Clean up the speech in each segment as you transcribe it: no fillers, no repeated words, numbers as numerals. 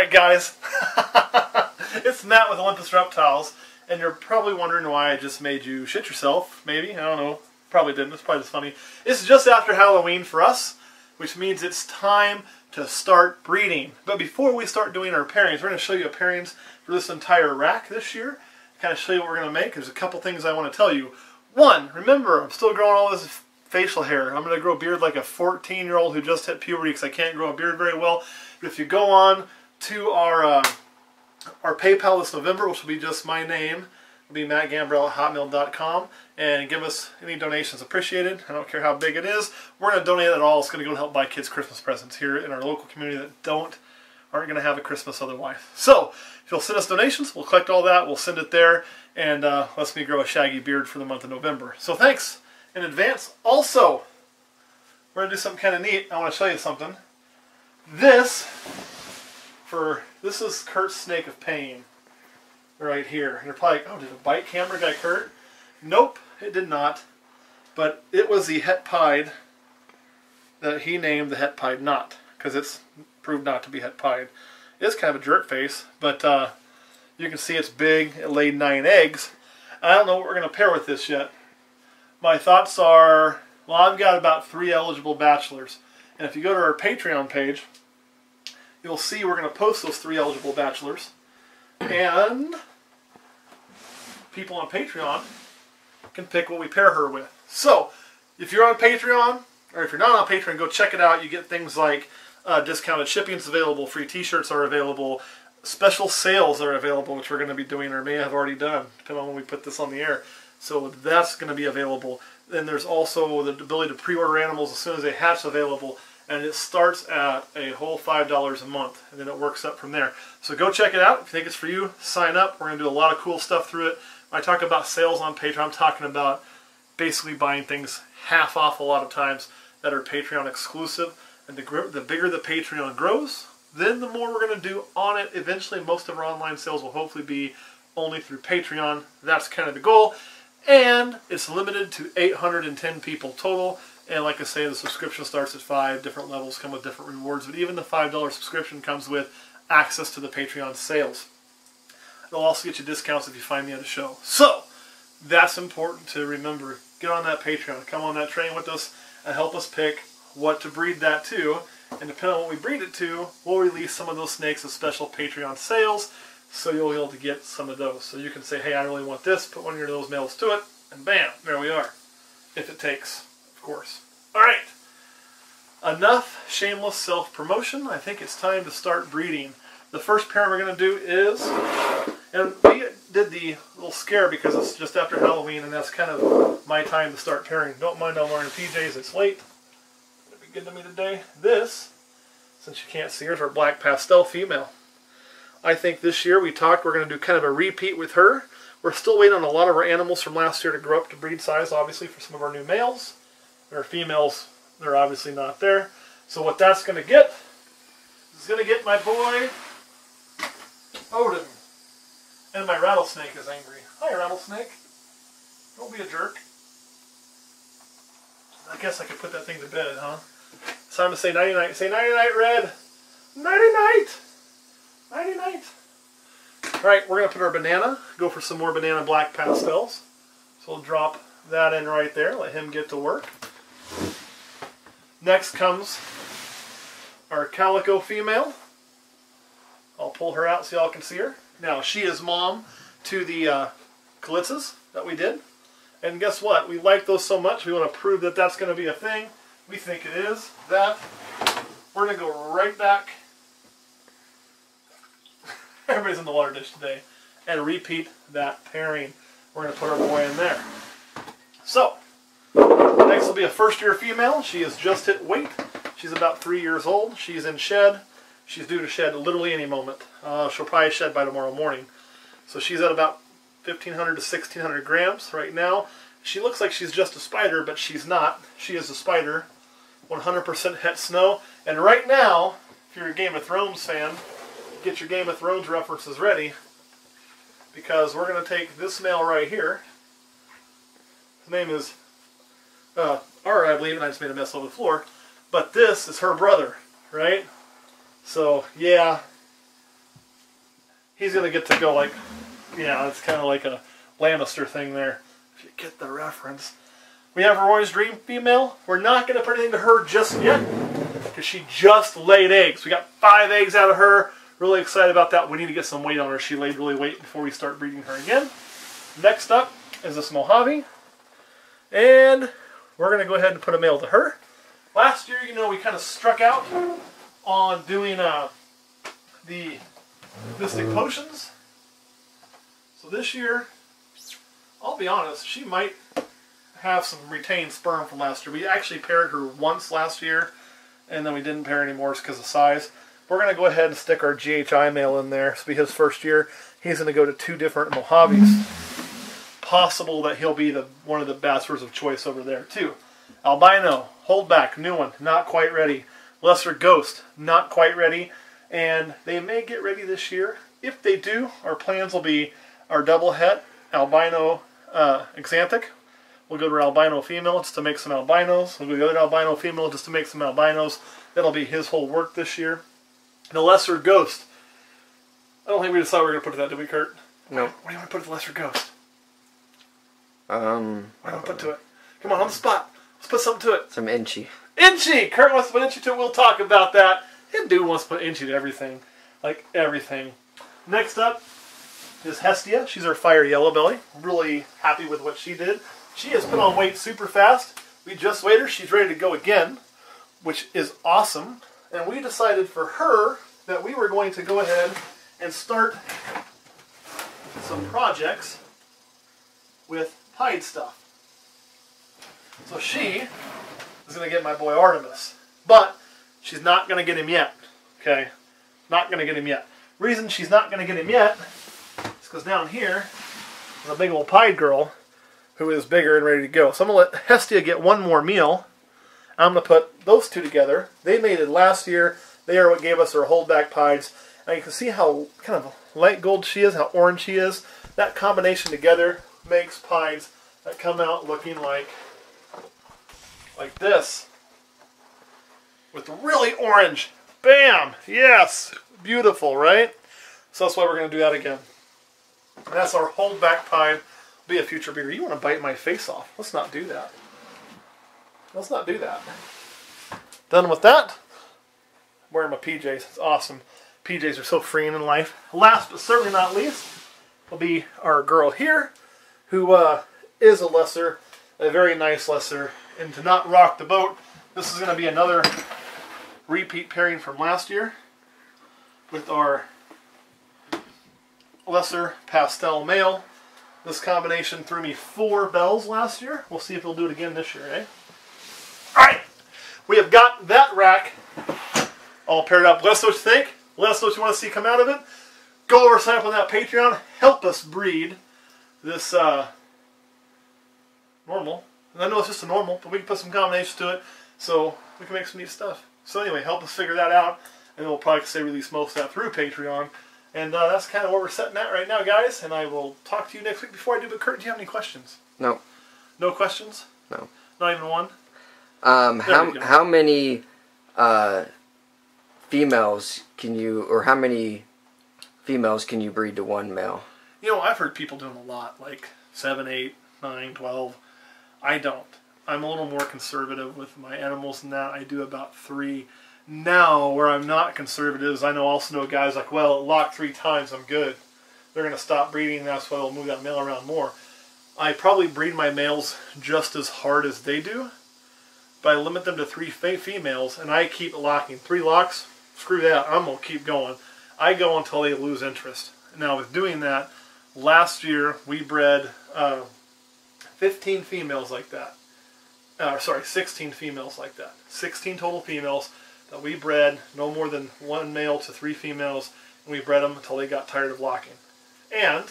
Alright guys, it's Matt with Olympus Reptiles, and you're probably wondering why I just made you shit yourself, maybe, I don't know, probably didn't, it's probably just funny. It's just after Halloween for us, which means it's time to start breeding. But before we start doing our pairings, we're going to show you pairings for this entire rack this year, kind of show you what we're going to make. There's a couple things I want to tell you. One, remember, I'm still growing all this facial hair. I'm going to grow a beard like a 14-year-old who just hit puberty because I can't grow a beard very well. But if you go on to our PayPal this November, which will be just my name, it'll be mattgambrell@hotmail.com, and give us any donations appreciated. I don't care how big it is. We're going to donate it all. It's going to go help buy kids Christmas presents here in our local community that aren't going to have a Christmas otherwise. So if you'll send us donations, we'll collect all that. We'll send it there, and let me grow a shaggy beard for the month of November. So thanks in advance. Also, we're going to do something kind of neat. I want to show you something. This is Kurt's snake of pain right here. And you're probably like, oh, did a bite camera guy Kurt? Nope, it did not. But it was the het pied that he named the het pied knot, because it's proved not to be het pied. It's kind of a jerk face, but you can see it's big. It laid 9 eggs. I don't know what we're going to pair with this yet. My thoughts are, well, I've got about 3 eligible bachelors. And if you go to our Patreon page, you'll see we're going to post those 3 eligible bachelors. And people on Patreon can pick what we pair her with. So, if you're on Patreon, or if you're not on Patreon, go check it out. You get things like discounted shipping's available, free t-shirts are available, special sales are available, which we're going to be doing or may have already done, depending on when we put this on the air. So that's going to be available. Then there's also the ability to pre-order animals as soon as they hatch available. And it starts at a whole $5 a month, and then it works up from there. So go check it out. If you think it's for you, sign up. We're going to do a lot of cool stuff through it. When I talk about sales on Patreon, I'm talking about basically buying things half off a lot of times that are Patreon exclusive. And the bigger the Patreon grows, then the more we're going to do on it. Eventually, most of our online sales will hopefully be only through Patreon. That's kind of the goal. And it's limited to 810 people total. And like I say, the subscription starts at 5. Different levels come with different rewards. But even the $5 subscription comes with access to the Patreon sales. It'll also get you discounts if you find me at a show. So, that's important to remember. Get on that Patreon. Come on that train with us and help us pick what to breed that to. And depending on what we breed it to, we'll release some of those snakes as special Patreon sales. So you'll be able to get some of those. So you can say, hey, I really want this. Put one of those males to it. And bam, there we are. If it takes. Course. Alright, enough shameless self-promotion. I think it's time to start breeding. The first pair we're going to do is, and we did the little scare because it's just after Halloween and that's kind of my time to start pairing. Don't mind I'm wearing PJs, it's late. It'll be good to me today. This, since you can't see her, is our black pastel female. I think this year we're going to do kind of a repeat with her. We're still waiting on a lot of our animals from last year to grow up to breed size, obviously, for some of our new males. Our females, they're obviously not there. So what that's going to get is going to get my boy Odin. And my rattlesnake is angry. Hi, rattlesnake. Don't be a jerk. I guess I could put that thing to bed, huh? It's time to say nighty-night. Say nighty-night, Red. Nighty-night. Nighty-night. Alright, we're going to put our banana. Go for some more banana black pastels. So we'll drop that in right there. Let him get to work. Next comes our calico female. I'll pull her out so y'all can see her. Now, she is mom to the Kalitzas that we did. And guess what? We like those so much, we want to prove that that's going to be a thing. We think it is. That, we're going to go right back. Everybody's in the water dish today. And repeat that pairing. We're going to put our boy in there. So, next will be a first-year female. She has just hit weight. She's about 3 years old. She's in shed. She's due to shed literally any moment. She'll probably shed by tomorrow morning. So she's at about 1,500 to 1,600 grams right now. She looks like she's just a spider, but she's not. She is a spider. 100% het snow. And right now, if you're a Game of Thrones fan, get your Game of Thrones references ready. Because we're going to take this male right here. His name is Ara, I believe, and I just made a mess on the floor. But this is her brother, right? So, yeah, he's going to get to go like, yeah, it's kind of like a Lannister thing there, if you get the reference. We have Roy's Dream female. We're not going to put anything to her just yet, because she just laid eggs. We got 5 eggs out of her. Really excited about that. We need to get some weight on her. She laid really weight before we start breeding her again. Next up is this Mojave. And we're going to go ahead and put a male to her. Last year, you know, we kind of struck out on doing the Mystic Potions. So this year, I'll be honest, she might have some retained sperm from last year. We actually paired her once last year, and then we didn't pair anymore because of size. We're going to go ahead and stick our GHI male in there. This will be his first year. He's going to go to 2 different Mojaves. Possible that he'll be one of the bastards of choice over there too. Albino, Holdback, new one, not quite ready. Lesser Ghost, not quite ready. And they may get ready this year. If they do, our plans will be our double het, Albino Xanthic. We'll go to our albino female just to make some albinos. We'll go to the other albino female just to make some albinos. That'll be his whole work this year. The Lesser Ghost. I don't think we decided we were going to put to that, did we, Kurt? No. What do you want to put to the Lesser Ghost? What do you want to put to it? Come on the spot. Let's put something to it. Some Inchy. Inchy! Kurt wants to put Inchy to it. We'll talk about that. Him dude wants to put Inchy to everything. Like everything. Next up is Hestia. She's our fire yellow belly. Really happy with what she did. She has put on weight super fast. We just weighed her. She's ready to go again, which is awesome. And we decided for her that we were going to go ahead and start some projects with pied stuff. So she is going to get my boy Artemis. But she's not going to get him yet. Okay? Not going to get him yet. Reason she's not going to get him yet is because down here is a big old pied girl who is bigger and ready to go. So I'm going to let Hestia get one more meal. I'm going to put those 2 together. They mated last year. They are what gave us our holdback pieds. And you can see how kind of light gold she is, how orange she is. That combination together makes pieds that come out looking like this. With really orange. Bam! Yes! Beautiful, right? So that's why we're going to do that again. And that's our holdback pied. Be a future breeder. You want to bite my face off. Let's not do that. Let's not do that. Done with that. I'm wearing my PJs. It's awesome. PJs are so freeing in life. Last but certainly not least will be our girl here, who is a lesser, a very nice lesser. And to not rock the boat, this is going to be another repeat pairing from last year with our lesser pastel male. This combination threw me 4 bells last year. We'll see if we'll do it again this year, eh? Alright! We have got that rack all paired up. Let us know what you think. Let us know what you want to see come out of it. Go over, sign up on that Patreon. Help us breed this normal. And I know it's just a normal, but we can put some combinations to it so we can make some neat stuff. So anyway, help us figure that out. And we'll probably say release most of that through Patreon. And that's kind of where we're sitting at right now, guys. And I will talk to you next week. Before I do, but Kurt, do you have any questions? No. No questions? No. Not even one? How many females can you, or how many females can you breed to one male? You know, I've heard people doing a lot, like 7, 8, 9, 12. I don't. I'm a little more conservative with my animals than that. I do about 3. Now, where I'm not conservative is I also know guys like, well, lock 3 times, I'm good. They're going to stop breeding, and that's why they'll move that male around more. I probably breed my males just as hard as they do, but I limit them to 3 females, and I keep locking. 3 locks, screw that, I'm going to keep going. I go until they lose interest. Now, with doing that, last year we bred 15 females like that. 16 females like that. 16 total females that we bred, no more than 1 male to 3 females, and we bred them until they got tired of locking. And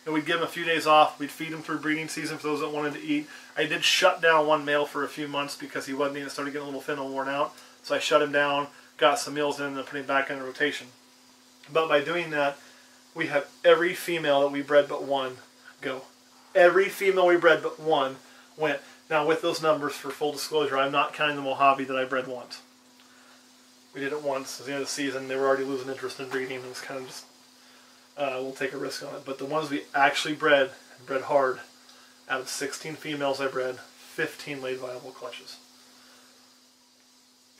we'd give them a few days off. We'd feed them through breeding season for those that wanted to eat. I did shut down 1 male for a few months because he wasn't even started getting a little thin and worn out. So I shut him down, got some meals in, and then put him back in the rotation. But by doing that, we had every female that we bred but 1 go. Every female we bred but 1 went. Now with those numbers, for full disclosure, I'm not counting the Mojave that I bred once. We did it once. At the end of the season, they were already losing interest in breeding. It was kind of just we'll take a risk on it. But the ones we actually bred hard, out of 16 females I bred, 15 laid viable clutches.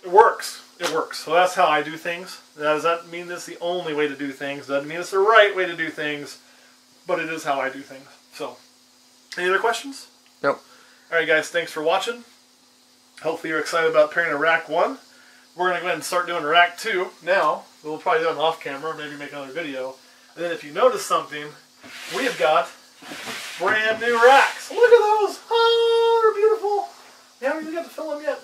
It works. It works. So that's how I do things. Now, does that mean it's the only way to do things? Doesn't mean it's the right way to do things, but it is how I do things. So, any other questions? Nope. All right, guys. Thanks for watching. Hopefully you're excited about pairing a rack 1. We're going to go ahead and start doing rack 2 now. We'll probably do it off camera, maybe make another video. And then if you notice something, we have got brand new racks. Look at those. Oh, they're beautiful. We haven't even got to fill them yet.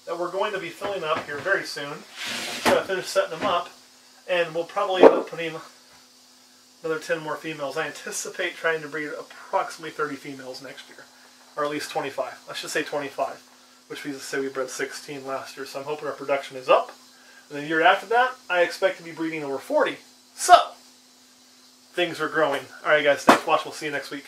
That we're going to be filling up here very soon. Got to finish setting them up. And we'll probably end up putting another 10 more females. I anticipate trying to breed approximately 30 females next year. Or at least 25. I should say 25. Which means to say we bred 16 last year. So I'm hoping our production is up. And the year after that, I expect to be breeding over 40. So, things are growing. Alright guys, thanks for watching. We'll see you next week.